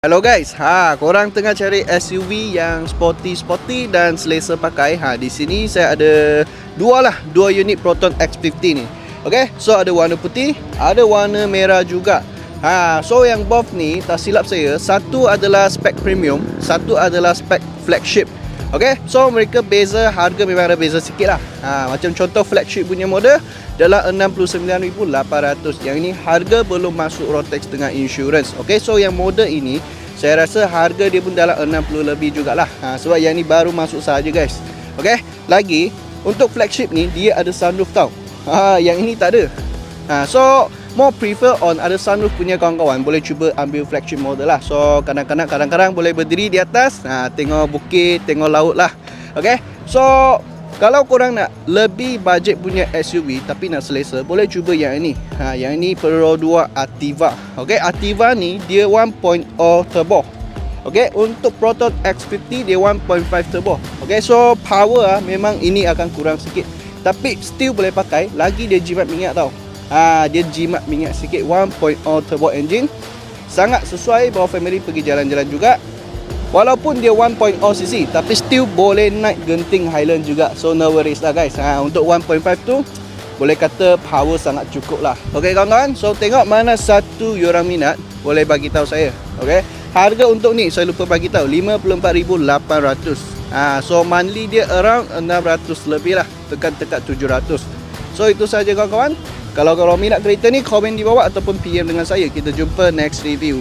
Hello guys, korang tengah cari SUV yang sporty dan selesa pakai. Di sini saya ada dua unit Proton X50 ni. Okay, so ada warna putih, ada warna merah juga. So yang both ni, tak silap saya, satu adalah spek premium, satu adalah spek flagship. Okay, so mereka beza, harga memang ada beza sikit lah. Macam contoh flagship punya model adalah 69,800. Yang ini harga belum masuk road tax dengan insurance. Okay, so yang model ini saya rasa harga dia pun dalam 60 lebih jugalah. Sebab yang ni baru masuk saja guys. Okay, lagi untuk flagship ni dia ada sunroof tau. Yang ini tak ada. So more prefer on ada sunroof punya kawan-kawan, boleh cuba ambil flagship model lah. So kadang-kadang boleh berdiri di atas, tengok bukit, tengok laut lah. Okay, so kalau korang nak lebih budget punya SUV tapi nak selesa, boleh cuba yang ini. Yang ini Pro 2 Ativa. Okay, Ativa ni dia 1.0 turbo. Okay, untuk Proton X50 dia 1.5 turbo. Okay, so power memang ini akan kurang sikit, tapi still boleh pakai. Lagi dia jimat minyak tau. Dia jimat minyak sikit. 1.0 turbo engine, sangat sesuai bawa family pergi jalan-jalan juga. Walaupun dia 1.0 cc, tapi still boleh naik genting Highland juga. So no worries lah guys. Untuk 1.5 tu boleh kata power sangat cukup lah. Okay kawan-kawan, so tengok mana satu yorang minat, boleh bagi tahu saya. Okay, harga untuk ni saya lupa bagi tahu, 54,800. So monthly dia around 600 lebih lah, tekan-tekan 700. So itu saja kawan-kawan. Kalau korang minat kereta ni, komen di bawah ataupun PM dengan saya. Kita jumpa next review.